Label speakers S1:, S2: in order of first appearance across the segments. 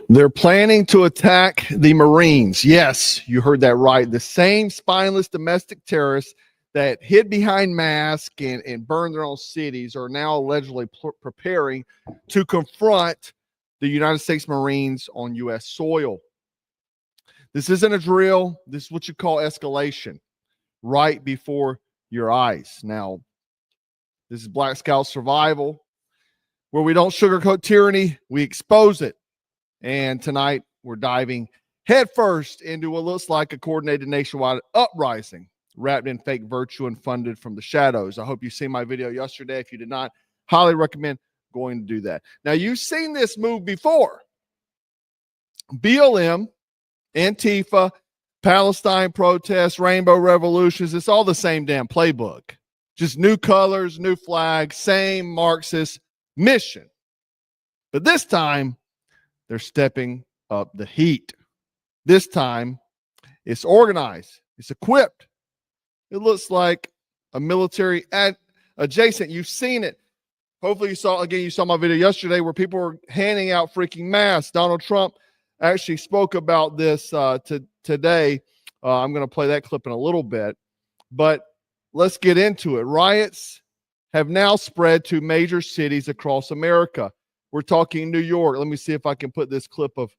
S1: They're planning to attack the Marines. Yes, you heard that right. The same spineless domestic terrorists that hid behind masks and burned their own cities are now allegedly preparing to confront the United States Marines on U.S. soil. This isn't a drill. This is what you call escalation right before your eyes. Now, this is Black Scout Survival, where we don't sugarcoat tyranny, we expose it. And tonight, we're diving headfirst into what looks like a coordinated nationwide uprising, wrapped in fake virtue and funded from the shadows. I hope you've seen my video yesterday. If you did not, highly recommend going to do that. Now, you've seen this move before. BLM, Antifa, Palestine protests, rainbow revolutions, it's all the same damn playbook. Just new colors, new flags, same Marxist mission. But this time, they're stepping up the heat. This time, it's organized, it's equipped. It looks like a military adjacent. You've seen it. Hopefully you saw my video yesterday where people were handing out freaking masks. Donald Trump actually spoke about this today. I'm going to play that clip in a little bit. But let's get into it. Riots have now spread to major cities across America. We're talking New York. Let me see if I can put this clip of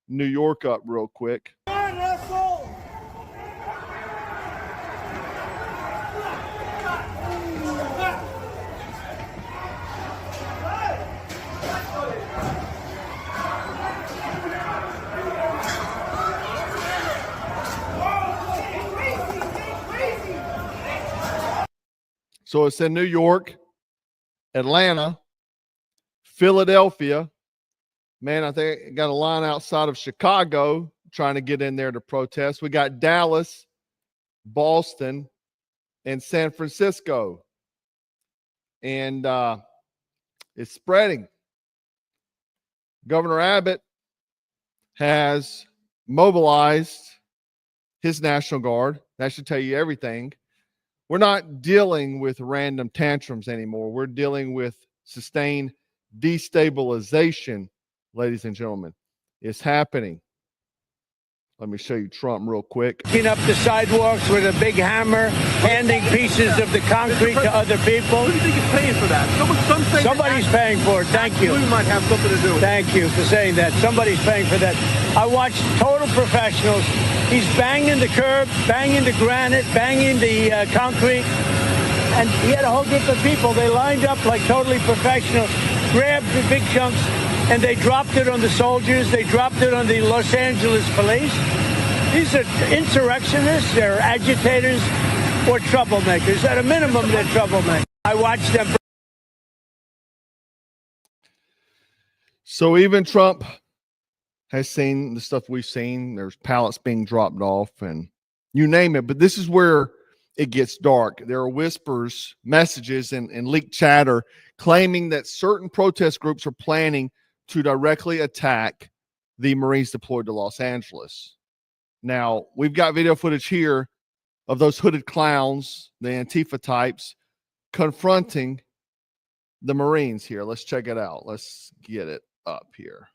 S1: New York up real quick. So it's in New York, Atlanta, Philadelphia. Man, I think I got a line outside of Chicago trying to get in there to protest. We got Dallas, Boston, and San Francisco. And it's spreading. Governor Abbott has mobilized his National Guard. That should tell you everything. We're not dealing with random tantrums anymore. We're dealing with sustained destabilization, ladies and gentlemen. It's happening. Let me show you Trump real quick.
S2: Picking up the sidewalks with a big hammer, handing pieces of the concrete to other people.
S3: Who do you think is paying for that?
S2: Somebody's paying for it. Thank you.
S3: We might have something to do with it.
S2: Thank you for saying that. Somebody's paying for that. I watched total professionals. He's banging the curb, banging the granite, banging the concrete. And he had a whole group of people. They lined up like totally professionals, grabbed the big chunks, and they dropped it on the soldiers. They dropped it on the Los Angeles police. These are insurrectionists. They're agitators or troublemakers. At a minimum, they're troublemakers. I watched them.
S1: So even Trump has seen the stuff we've seen. There's pallets being dropped off and you name it. But this is where it gets dark. There are whispers, messages, and leaked chatter claiming that certain protest groups are planning to directly attack the Marines deployed to Los Angeles. Now, we've got video footage here of those hooded clowns, the Antifa types, confronting the Marines here. Let's check it out. Let's get it up here.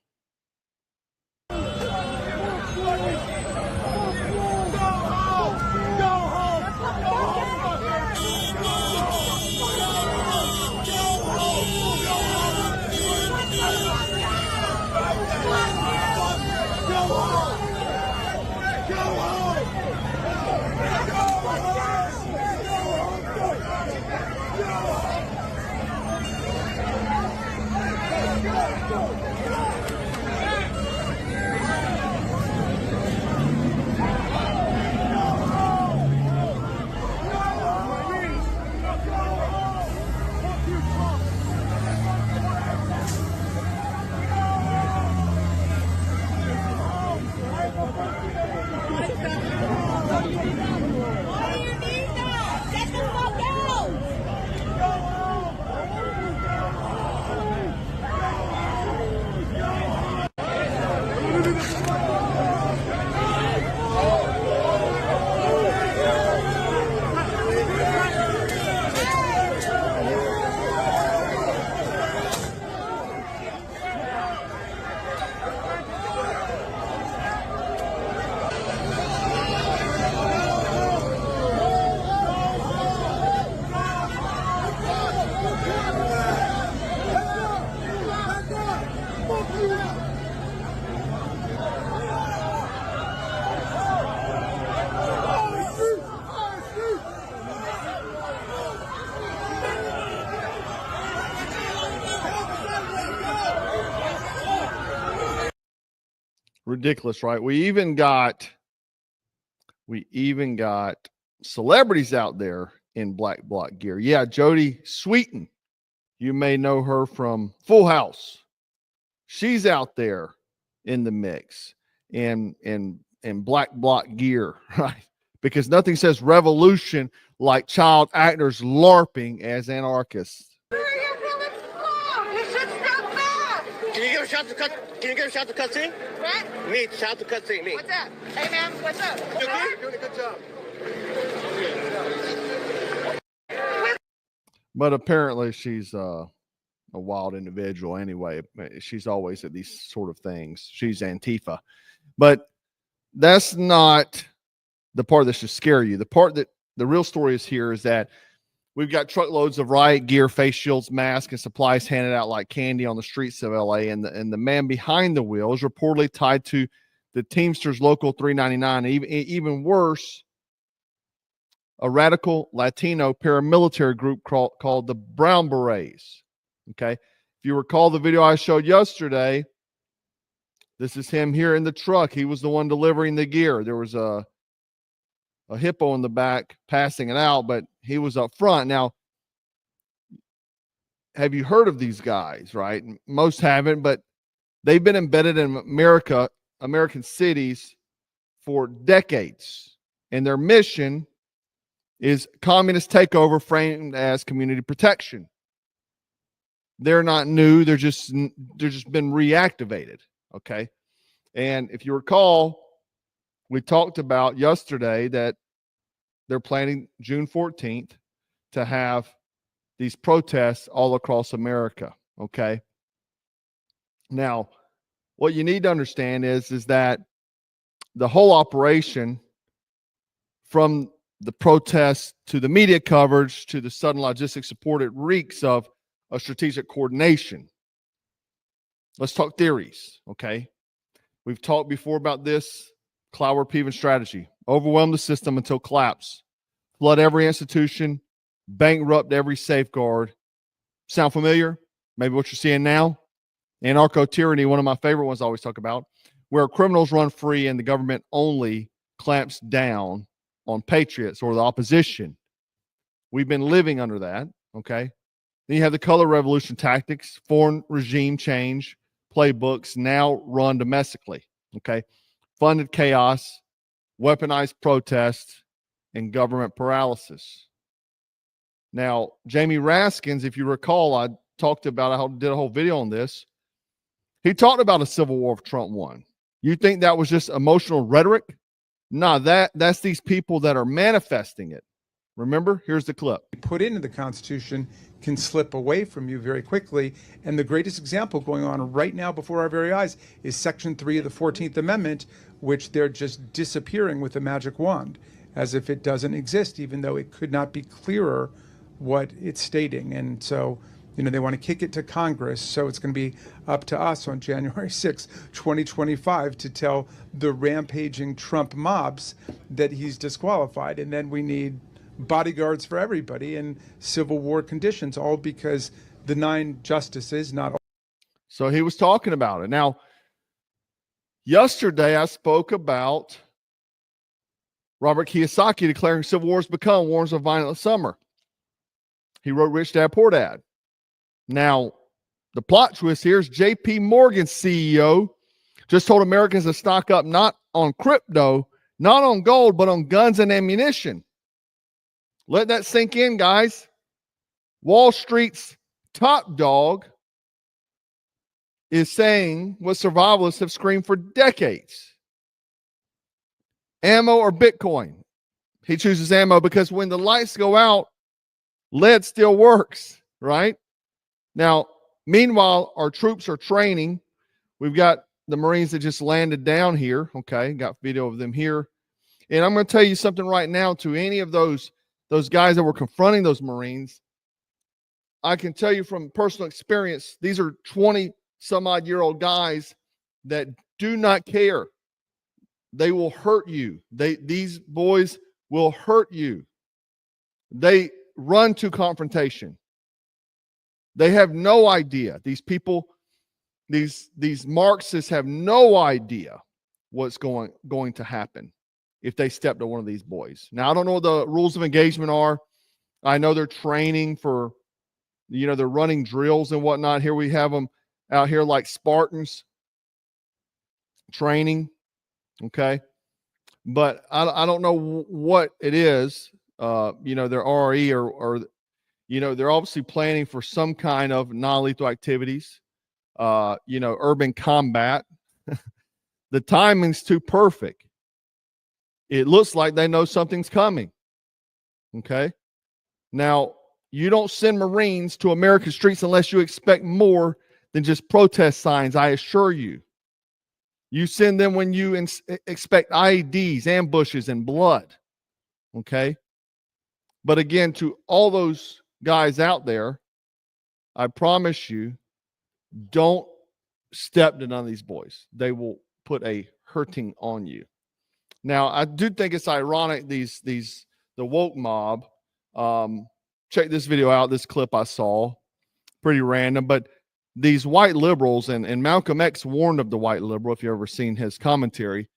S1: Ridiculous, right? We even got celebrities out there in black bloc gear. Yeah, Jodie Sweetin. You may know her from Full House. She's out there in the mix in black bloc gear, right? Because nothing says revolution like child actors LARPing as anarchists.
S4: You should step back.
S5: Can you give a shout to cut? Can you give a shout to cutscene?
S4: What?
S5: Me, shout to cutscene. Me.
S4: What's up? Hey, man, what's up?
S5: You're doing a good job.
S1: But apparently she's a wild individual anyway. She's always at these sort of things. She's Antifa. But that's not the part that should scare you. The part that the real story is here is that we've got truckloads of riot gear, face shields, masks, and supplies handed out like candy on the streets of LA. And the man behind the wheel is reportedly tied to the Teamsters Local 399. Even worse, a radical Latino paramilitary group called the Brown Berets. Okay. If you recall the video I showed yesterday, this is him here in the truck. He was the one delivering the gear. There was a hippo in the back passing it out, but he was up front. Now, have you heard of these guys, right? Most haven't, but they've been embedded in American cities for decades. And their mission is communist takeover framed as community protection. They're not new. They're just been reactivated. Okay. And if you recall, we talked about yesterday that they're planning June 14th to have these protests all across America. Okay. Now, what you need to understand is that the whole operation, from the protests to the media coverage to the sudden logistics support, it reeks of a strategic coordination. Let's talk theories. Okay. We've talked before about this Cloward-Piven strategy. Overwhelm the system until collapse. Flood every institution. Bankrupt every safeguard. Sound familiar? Maybe what you're seeing now? Anarcho-tyranny, one of my favorite ones I always talk about, where criminals run free and the government only clamps down on patriots or the opposition. We've been living under that. Okay. Then you have the color revolution tactics, foreign regime change playbooks now run domestically. Okay. Funded chaos, weaponized protests, and government paralysis. Now, Jamie Raskins, if you recall, I did a whole video on this. He talked about a civil war if Trump won. You think that was just emotional rhetoric? No, that's these people that are manifesting it. Remember? Here's the clip.
S6: Put into the Constitution can slip away from you very quickly. And the greatest example going on right now before our very eyes is Section 3 of the 14th Amendment, which they're just disappearing with a magic wand, as if it doesn't exist, even though it could not be clearer what it's stating. And so, they want to kick it to Congress. So it's going to be up to us on January 6, 2025 to tell the rampaging Trump mobs that he's disqualified. And then we need bodyguards for everybody in civil war conditions, all because the 9 justices, not all.
S1: So he was talking about it. Now, yesterday I spoke about Robert Kiyosaki declaring civil wars become wars of violent summer. He wrote Rich Dad Poor Dad. Now, the plot twist here is JP Morgan's CEO just told Americans to stock up not on crypto, not on gold, but on guns and ammunition. Let that sink in, guys. Wall Street's top dog is saying what survivalists have screamed for decades. Ammo or Bitcoin? He chooses ammo because when the lights go out, lead still works, right? Now, meanwhile, our troops are training. We've got the Marines that just landed down here. Okay, got video of them here. And I'm going to tell you something right now to any of those guys that were confronting those Marines. I can tell you from personal experience, these are 20-some-odd-year-old guys that do not care. They will hurt you. These boys will hurt you. They run to confrontation. They have no idea. These people, these Marxists have no idea what's going to happen if they step to one of these boys. Now, I don't know what the rules of engagement are. I know they're training for, they're running drills and whatnot. Here we have them out here like Spartans training. Okay. But I don't know what it is. Their RE or they're obviously planning for some kind of non-lethal activities, urban combat. The timing's too perfect. It looks like they know something's coming. Okay. Now, you don't send Marines to American streets unless you expect more than just protest signs, I assure you. You send them when you expect IEDs, ambushes, and blood. Okay. But again, to all those guys out there, I promise you, don't step to none of these boys. They will put a hurting on you. Now, I do think it's ironic, the woke mob. Check this video out, this clip I saw. Pretty random, but these white liberals, and Malcolm X warned of the white liberal, if you've ever seen his commentary,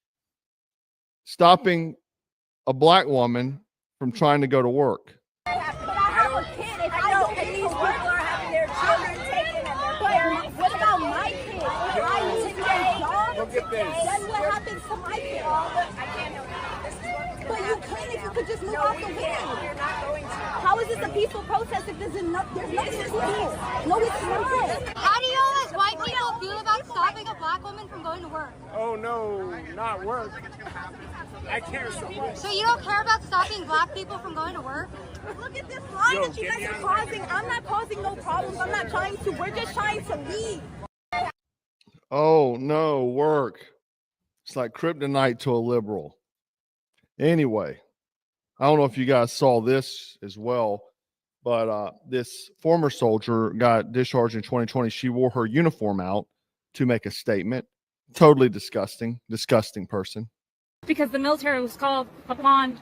S1: stopping a black woman from trying to go to work.
S7: But I have a kid. If I don't, and these people are having their children taken and their parents. What about my kids? If I lose my job today, then what happens to my kids? I can't help you. But you can if you could just move out the way. You're not going to. How is this a peaceful protest if there's nothing peaceful? No, it's not.
S8: How do y'all as white people feel about stopping a black woman from going to work?
S9: Oh no, not work. I care so much.
S8: So you don't care about stopping black people from going to work?
S7: Look at this line that you guys are causing. I'm not causing no problems. I'm not trying to. We're just trying to leave.
S1: Oh no, work. It's like kryptonite to a liberal. Anyway, I don't know if you guys saw this as well, but this former soldier got discharged in 2020. She wore her uniform out to make a statement. Totally disgusting person.
S10: Because the military was called upon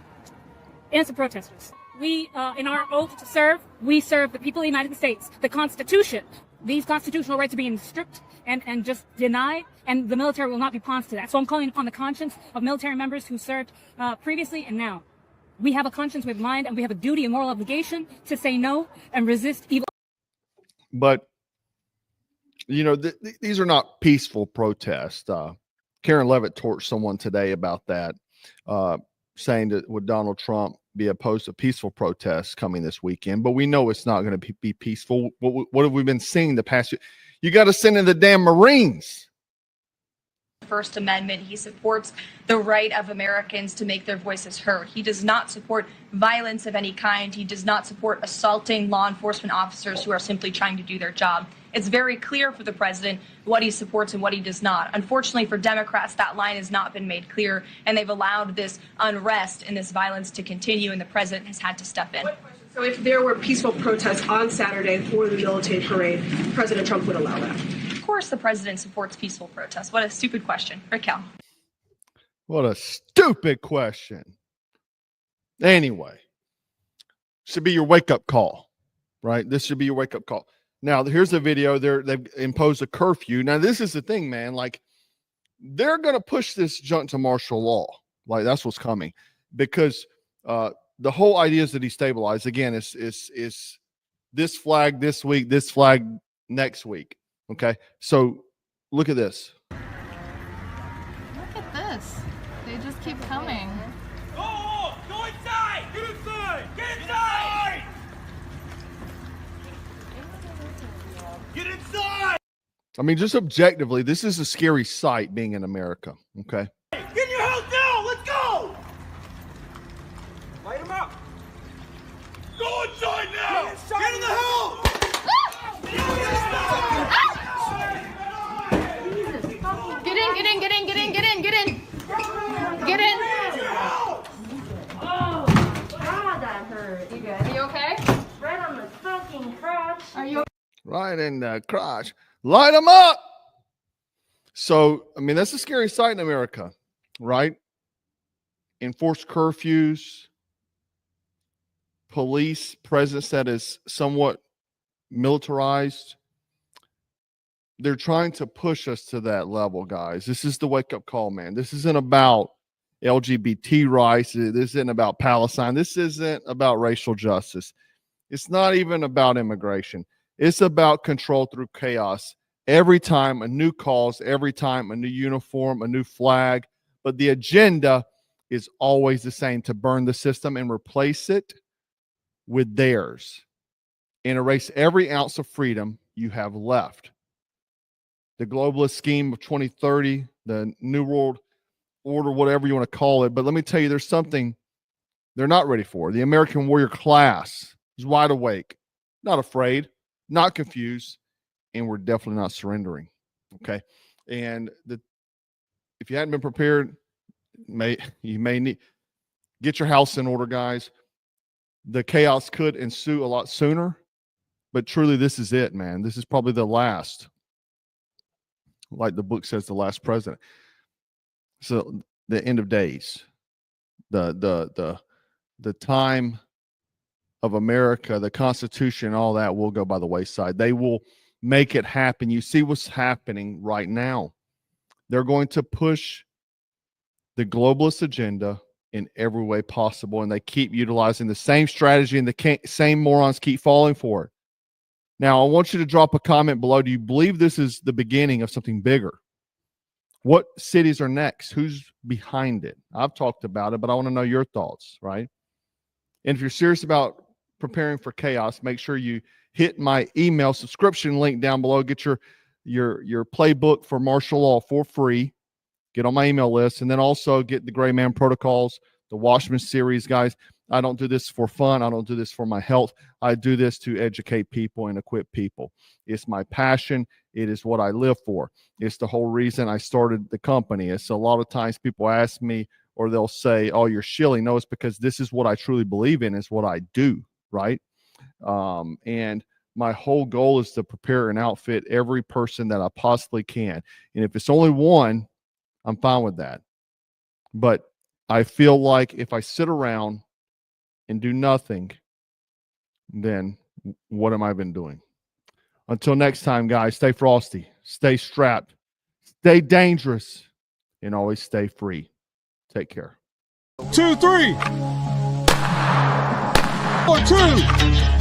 S10: innocent protesters. We, in our oath to serve, we serve the people of the United States. The Constitution, these constitutional rights are being stripped and just denied, and the military will not be pawns to that. So I'm calling upon the conscience of military members who served previously and now. We have a conscience, we have mind, and we have a duty and moral obligation to say no and resist evil.
S1: But, these are not peaceful protests. Karen Levitt torched someone today about that, saying that would Donald Trump be opposed to peaceful protests coming this weekend? But we know it's not going to be peaceful. What have we been seeing the past year? You got to send in the damn Marines.
S11: First Amendment. He supports the right of Americans to make their voices heard. He does not support violence of any kind. He does not support assaulting law enforcement officers who are simply trying to do their job. It's very clear for the president what he supports and what he does not. Unfortunately for Democrats, that line has not been made clear, and they've allowed this unrest and this violence to continue, and the president has had to step in.
S12: So if there were peaceful protests on Saturday for the military parade, President Trump would allow that?
S11: Of course the president supports peaceful protests. What a stupid question. Raquel.
S1: What a stupid question. Anyway, should be your wake-up call, right? This should be your wake-up call. Now, here's the video. They've imposed a curfew. Now, this is the thing, man. Like, they're going to push this junk to martial law. Like, that's what's coming. Because the whole idea is to destabilize. Again, is this flag this week, this flag next week. Okay? So, look at this.
S13: Look at this. They just keep coming.
S9: Go inside! Get inside! Get inside! Get inside!
S1: I mean, just objectively, this is a scary sight being in America. Okay?
S9: Get in your house now! Let's go! Light him up! Go inside now! Get in the house!
S13: Get in. Oh, God, that hurt. You good? Are you okay?
S7: Right on the fucking crotch.
S13: Are you
S1: Right in the crotch. Light them up. So, I mean, that's a scary sight in America, right? Enforced curfews, police presence that is somewhat militarized. they're trying to push us to that level, guys. This is the wake-up call, man. This isn't about LGBT rights. This isn't about Palestine. This isn't about racial justice. It's not even about immigration. It's about control through chaos. Every time a new cause, every time a new uniform, a new flag, but the agenda is always the same: to burn the system and replace it with theirs and erase every ounce of freedom you have left. The globalist scheme of 2030, the New World Order, whatever you want to call it. But let me tell you, there's something they're not ready for. The American warrior class is wide awake, not afraid, not confused, and we're definitely not surrendering. Okay. And if you hadn't been prepared, you may need get your house in order, guys. The chaos could ensue a lot sooner, but truly this is it, man. This is probably the last, like the book says, the last president. So the end of days, the time of America, the Constitution, all that will go by the wayside. They will make it happen. You see what's happening right now. They're going to push the globalist agenda in every way possible, and they keep utilizing the same strategy, and the same morons keep falling for it. Now, I want you to drop a comment below. Do you believe this is the beginning of something bigger? What cities are next? Who's behind it? I've talked about it, but I want to know your thoughts, right? And if you're serious about preparing for chaos, make sure you hit my email subscription link down below. Get your playbook for martial law for free. Get on my email list, and then also get the Gray Man Protocols, the Watchman series, guys. I don't do this for fun. I don't do this for my health. I do this to educate people and equip people. It's my passion. It is what I live for. It's the whole reason I started the company. It's a lot of times people ask me, or they'll say, oh, you're shilling. No, it's because this is what I truly believe in, is what I do, right? And my whole goal is to prepare and outfit every person that I possibly can. And if it's only one, I'm fine with that. But I feel like if I sit around and do nothing, then what am I been doing? Until next time, guys, stay frosty, stay strapped, stay dangerous, and always stay free. Take care.
S9: 2, 3. 1, 2.